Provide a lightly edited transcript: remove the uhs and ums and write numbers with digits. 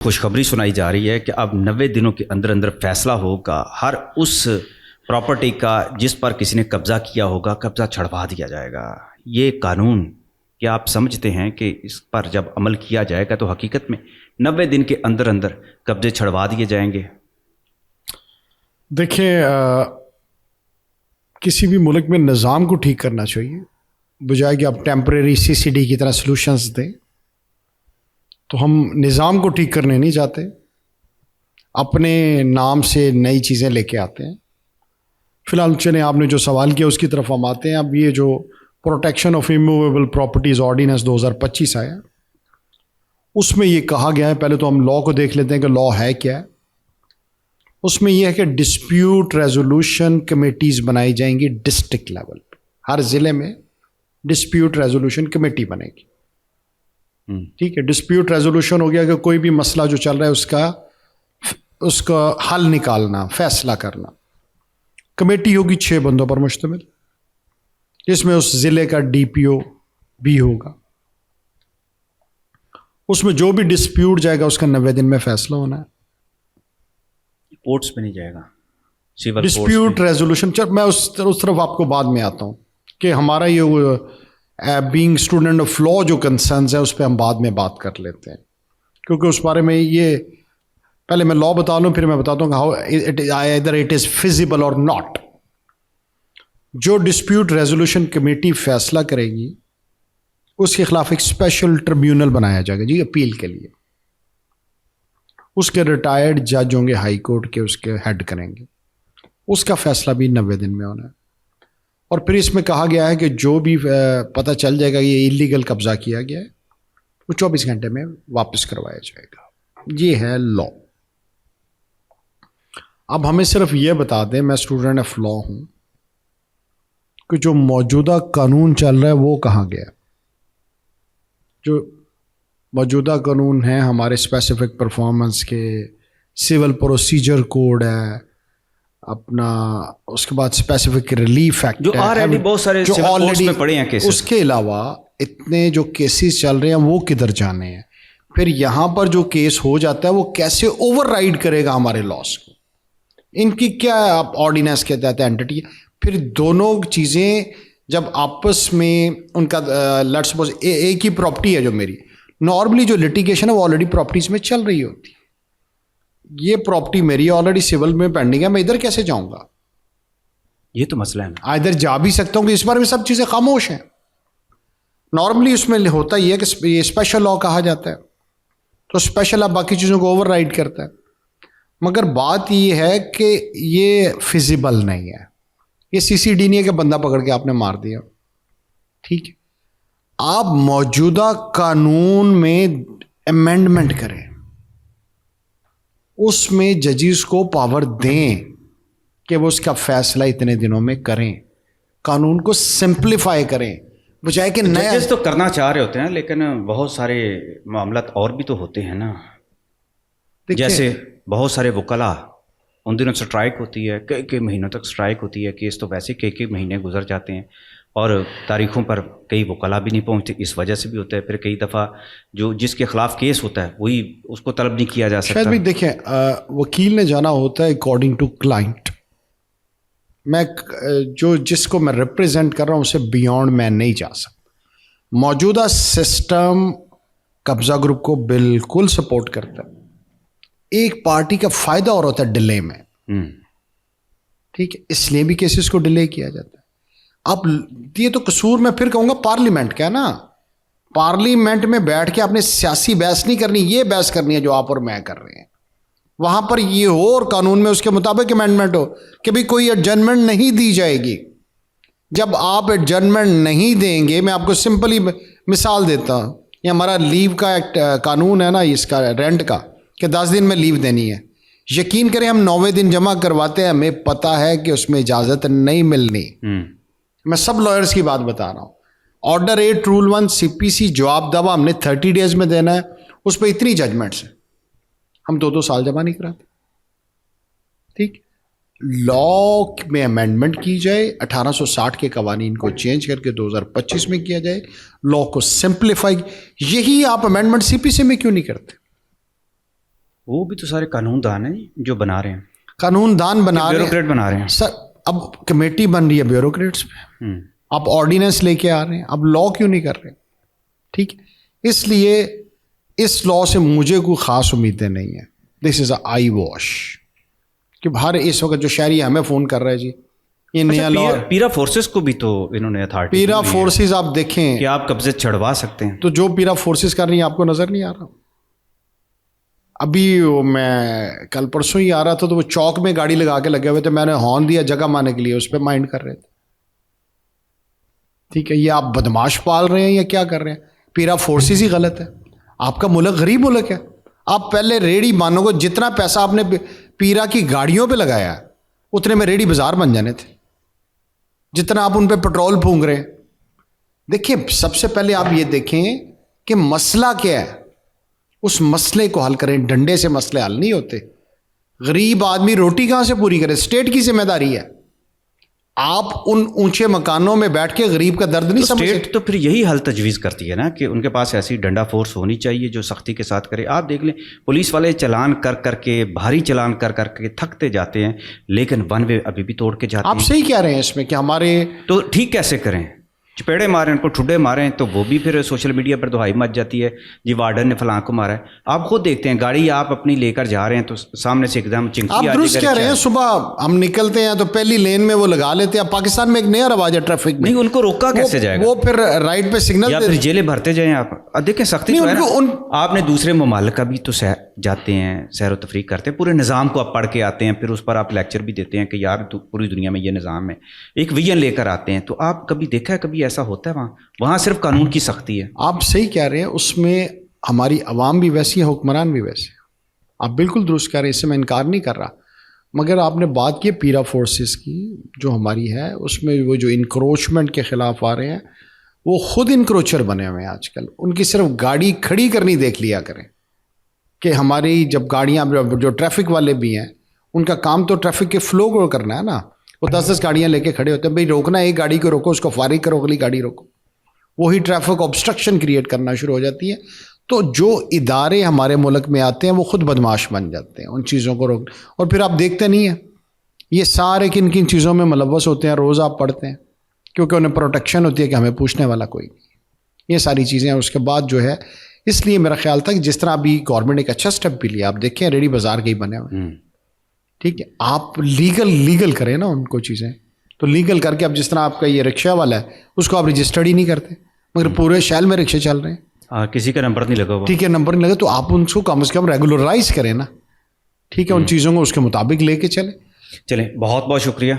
خوشخبری سنائی جا رہی ہے کہ اب 90 دنوں کے اندر اندر فیصلہ ہوگا، ہر اس پراپرٹی کا جس پر کسی نے قبضہ کیا ہوگا قبضہ چھڑوا دیا جائے گا۔ یہ قانون کیا آپ سمجھتے ہیں کہ اس پر جب عمل کیا جائے گا تو حقیقت میں 90 دن کے اندر اندر قبضے چھڑوا دیے جائیں گے؟ دیکھیں، کسی بھی ملک میں نظام کو ٹھیک کرنا چاہیے، بجائے کہ آپ ٹیمپریری CCD کی طرح سلوشنز دیں۔ تو ہم نظام کو ٹھیک کرنے نہیں جاتے، اپنے نام سے نئی چیزیں لے کے آتے ہیں۔ فی الحال چلیں، آپ نے جو سوال کیا اس کی طرف ہم آتے ہیں۔ اب یہ جو پروٹیکشن آف ایموویبل پراپرٹیز آرڈیننس 2025 آیا، اس میں یہ کہا گیا ہے، پہلے تو ہم لاء کو دیکھ لیتے ہیں کہ لاء ہے کیا ہے۔ اس میں یہ ہے کہ ڈسپیوٹ ریزولوشن کمیٹیز بنائی جائیں گی ڈسٹرکٹ لیول پہ، ہر ضلع میں ڈسپیوٹ ریزولوشن کمیٹی بنے گی۔ ٹھیک ہے، ڈسپیوٹ ریزولوشن ہو گیا کہ کوئی بھی مسئلہ جو چل رہا ہے اس کا حل نکالنا، فیصلہ کرنا۔ کمیٹی ہوگی 6 بندوں پر مشتمل، جس میں اس ضلع کا DPO بھی ہوگا۔ اس میں جو بھی ڈسپیوٹ جائے گا اس کا 90 دن میں فیصلہ ہونا ہے۔ کورٹس میں نہیں جائے گا، سول ڈسپیوٹ ریزولوشن۔ میں اس طرف آپ کو بعد میں آتا ہوں کہ ہمارا یہ بینگ اسٹوڈنٹ آف لاء جو کنسرنز ہیں اس پہ ہم بعد میں بات کر لیتے ہیں، کیونکہ اس بارے میں یہ پہلے میں لاء بتا لوں، پھر میں بتاتا ہوں کہ how either it is feasible اور ناٹ۔ جو ڈسپیوٹ ریزولوشن کمیٹی فیصلہ کرے گی اس کے خلاف ایک اسپیشل ٹریبیونل بنایا جائے گا جی اپیل کے لیے۔ اس کے ریٹائرڈ جج ہوں گے ہائی کورٹ کے، اس کے ہیڈ کریں گے، اس کا فیصلہ بھی 90 دن میں ہونا ہے۔ اور پھر اس میں کہا گیا ہے کہ جو بھی پتہ چل جائے گا یہ انلیگل قبضہ کیا گیا ہے وہ 24 گھنٹے میں واپس کروایا جائے گا۔ یہ ہے لاء۔ اب ہمیں صرف یہ بتا دیں، میں اسٹوڈنٹ آف لاء ہوں، کہ جو موجودہ قانون چل رہا ہے وہ کہاں گیا؟ جو موجودہ قانون ہیں ہمارے اسپیسیفک پرفارمنس کے، سول پروسیجر کوڈ ہے اپنا، اس کے بعد اسپیسیفک ریلیف ایکٹ جو آلریڈی بہت سارے کورٹس میں پڑے ہیں کیسز۔ اس کے علاوہ اتنے جو کیسز چل رہے ہیں وہ کدھر جانے ہیں؟ پھر یہاں پر جو کیس ہو جاتا ہے وہ کیسے اوور رائڈ کرے گا ہمارے لاس کو؟ ان کی کیا آرڈیننس کے تحت اینٹی ہے؟ پھر دونوں چیزیں جب آپس میں ان کا لیٹس سپوز ایک ہی پراپرٹی ہے جو میری، نارملی جو لٹیگیشن ہے وہ آلریڈی پراپرٹیز میں چل رہی ہوتی ہے۔ یہ پراپرٹی میری آلریڈی سول میں پینڈنگ ہے، میں ادھر کیسے جاؤں گا؟ یہ تو مسئلہ ہے۔ ادھر جا بھی سکتا ہوں کہ اس بارے میں سب چیزیں خاموش ہیں۔ نارملی اس میں ہوتا ہی ہے کہ یہ اسپیشل لاء کہا جاتا ہے، تو اسپیشل لاء باقی چیزوں کو اوور رائڈ کرتا ہے۔ مگر بات یہ ہے کہ یہ فیزیبل نہیں ہے، یہ CCD نہیں ہے کہ بندہ پکڑ کے آپ نے مار دیا۔ ٹھیک ہے، آپ موجودہ قانون میں امینڈمنٹ کریں، اس میں ججز کو پاور دیں کہ وہ اس کا فیصلہ اتنے دنوں میں کریں، قانون کو سمپلیفائی کریں، بجائے کہ نیا۔ ججز تو کرنا چاہ رہے ہوتے ہیں لیکن بہت سارے معاملات اور بھی تو ہوتے ہیں نا، جیسے بہت سارے وکلاء، ان دنوں سٹرائک ہوتی ہے، کئی مہینوں تک سٹرائک ہوتی ہے، کیس تو ویسے کئی مہینے گزر جاتے ہیں اور تاریخوں پر کئی وکلاء بھی نہیں پہنچتے، اس وجہ سے بھی ہوتا ہے۔ پھر کئی دفعہ جس کے خلاف کیس ہوتا ہے وہی اس کو طلب نہیں کیا جا سکتا۔ شاید بھی دیکھیں، وکیل نے جانا ہوتا ہے اکارڈنگ ٹو کلائنٹ۔ میں جس کو میں ریپریزنٹ کر رہا ہوں اسے بیونڈ میں نہیں جا سکتا۔ موجودہ سسٹم قبضہ گروپ کو بالکل سپورٹ کرتا ہے، ایک پارٹی کا فائدہ اور ہوتا ہے ڈیلے میں۔ ٹھیک ہے، اس لیے بھی کیسز کو ڈیلے کیا جاتا ہے۔ اب یہ تو قصور میں پھر کہوں گا پارلیمنٹ کا ہے نا، پارلیمنٹ میں بیٹھ کے آپ نے سیاسی بحث نہیں کرنی، یہ بحث کرنی ہے جو آپ اور میں کر رہے ہیں۔ وہاں پر یہ ہو اور قانون میں اس کے مطابق امینڈمنٹ ہو کہ بھئی کوئی ایڈجرنمنٹ نہیں دی جائے گی۔ جب آپ ایڈجرنمنٹ نہیں دیں گے، میں آپ کو سمپلی مثال دیتا ہوں، یہ ہمارا لیو کا ایک قانون ہے نا، اس کا رینٹ کا، کہ 10 دن میں لیو دینی ہے۔ یقین کریں ہم 90 دن جمع کرواتے ہیں، ہمیں پتہ ہے کہ اس میں اجازت نہیں ملنی۔ میں سب لائرز کی بات بتا رہا ہوں۔ آرڈر 8 رول 1 CPC جواب دوا ہم نے 30 ڈیز میں دینا ہے، اس پہ اتنی ججمنٹس ہیں، ہم 2 سال جمع نہیں کراتے۔ ٹھیک، لاء میں امینڈمنٹ کی جائے، 1860 کے قوانین کو چینج کر کے 2025 میں کیا جائے، لاء کو سمپلیفائی۔ یہی آپ امینڈمنٹ CPC میں کیوں نہیں کرتے؟ وہ بھی تو سارے قانون دان ہیں جو بنا رہے ہیں, قانون دان بنا رہے ہیں, بیوروکریٹ بنا رہے ہیں. سر اب کمیٹی بن رہی ہے بیوروکریٹس پہ, آپ آرڈیننس لے کے آ رہے ہیں, اب لا کیوں نہیں کر رہے؟ ٹھیک ہے, اس لیے اس لا سے مجھے کوئی خاص امیدیں نہیں ہیں. دس از اے آئی واش کہ ہر اس وقت جو شہری ہمیں فون کر رہے ہیں جی یہ نیا لا. پیرا فورسز کو بھی تو انہوں نے اتھارٹی, پیرا فورسز آپ دیکھیں کہ آپ قبضے چھڑوا سکتے ہیں. تو جو پیرا فورسز کر رہی ہیں آپ کو نظر نہیں آ رہا؟ ابھی میں کل پرسوں ہی آ رہا تھا تو وہ چوک میں گاڑی لگا کے لگے ہوئے تھے, میں نے ہارن دیا جگہ مانے کے لیے, اس پہ مائنڈ کر رہے تھے. ٹھیک ہے, یہ آپ بدماش پال رہے ہیں یا کیا کر رہے ہیں؟ پیرا فورسز ہی غلط ہے. آپ کا ملک غریب ملک ہے. آپ پہلے ریڑھی مانو گے, جتنا پیسہ آپ نے پیرا کی گاڑیوں پہ لگایا ہے اتنے میں ریڑھی بازار بن جانے تھے. جتنا آپ ان پہ پٹرول پھونک رہے ہیں, دیکھیں سب سے پہلے آپ یہ دیکھیں کہ مسئلہ کیا ہے, اس مسئلے کو حل کریں. ڈنڈے سے مسئلے حل نہیں ہوتے. غریب آدمی روٹی کہاں سے پوری کرے؟ اسٹیٹ کی ذمہ داری ہے. آپ ان اونچے مکانوں میں بیٹھ کے غریب کا درد نہیں سمجھتے. اسٹیٹ تو پھر یہی حل تجویز کرتی ہے نا کہ ان کے پاس ایسی ڈنڈا فورس ہونی چاہیے جو سختی کے ساتھ کرے. آپ دیکھ لیں پولیس والے چلان کر کر کے, بھاری چلان کر کر کے تھکتے جاتے ہیں, لیکن ون وے ابھی بھی توڑ کے جاتے ہیں. آپ صحیح کہہ رہے ہیں اس میں کہ ہمارے تو ٹھیک کیسے کریں؟ چپیڑے ماریں, ان کو ٹھڈے ماریں تو وہ بھی پھر سوشل میڈیا پر دہائی مچ جاتی ہے جی وارڈن نے فلاں کو مارا ہے. آپ خود دیکھتے ہیں گاڑی آپ اپنی لے کر جا رہے ہیں تو سامنے سے ایک دم چنکی آپ درست کہہ رہے ہیں. صبح ہم نکلتے ہیں تو پہلی لین میں وہ لگا لیتے ہیں. پاکستان میں ایک نیا رواج ہے ٹریفک میں, نہیں ان کو روکا کیسے جائے گا؟ وہ پھر رائٹ پہ سگنل یا پھر جیلیں بھرتے جائیں آپ. دیکھیں سختی تو ہے نا. آپ نے دوسرے ممالک کا بھی تو جاتے ہیں, سیر و تفریح کرتے ہیں, پورے نظام کو آپ پڑھ کے آتے ہیں, پھر اس پر آپ لیکچر بھی دیتے ہیں کہ یار پوری دنیا میں یہ نظام ہے, ایک ویژن لے کر آتے ہیں. تو آپ کبھی دیکھا ہے کبھی ایسا ہوتا ہے وہاں صرف قانون کی سختی ہے. آپ صحیح کہہ رہے ہیں, اس میں ہماری عوام بھی ویسی ہے, حکمران بھی ویسے. آپ بالکل درست کہہ رہے ہیں, اس سے میں انکار نہیں کر رہا. مگر آپ نے بات کی پیرا فورسز کی جو ہماری ہے, اس میں وہ جو انکروچمنٹ کے خلاف آ رہے ہیں وہ خود انکروچر بنے ہوئے ہیں آج کل. ان کی صرف گاڑی کھڑی کرنی دیکھ لیا کریں کہ ہماری جب گاڑیاں جو ٹریفک والے بھی ہیں ان کا کام تو ٹریفک کے فلو کو کرنا ہے نا. وہ 10 گاڑیاں لے کے کھڑے ہوتے ہیں, بھائی روکنا ایک گاڑی کو روکو, اس کو فارغ کرو, اگلی گاڑی روکو. وہی ٹریفک آبسٹرکشن کریٹ کرنا شروع ہو جاتی ہے. تو جو ادارے ہمارے ملک میں آتے ہیں وہ خود بدماش بن جاتے ہیں ان چیزوں کو روک. اور پھر آپ دیکھتے نہیں ہیں یہ سارے کن کن چیزوں میں ملوث ہوتے ہیں, روز آپ پڑھتے ہیں, کیونکہ انہیں پروٹیکشن ہوتی ہے کہ ہمیں پوچھنے والا کوئی نہیں. یہ ساری چیزیں اس کے بعد جو ہے, اس لیے میرا خیال تھا کہ جس طرح ابھی گورنمنٹ نے ایک اچھا اسٹیپ بھی لیا. آپ دیکھیں ریڈی بازار کے ہی بنے ہوئے, ٹھیک ہے, آپ لیگل کریں نا ان کو چیزیں. تو لیگل کر کے اب جس طرح آپ کا یہ رکشہ والا ہے اس کو آپ رجسٹرڈ ہی نہیں کرتے, مگر پورے شہر میں رکشے چل رہے ہیں, کسی کا نمبر نہیں لگا ہوا, ٹھیک ہے, نمبر نہیں لگا, تو آپ ان کو کم از کم ریگولرائز کریں نا. ٹھیک ہے, ان چیزوں کو اس کے مطابق لے کے چلیں. بہت بہت شکریہ.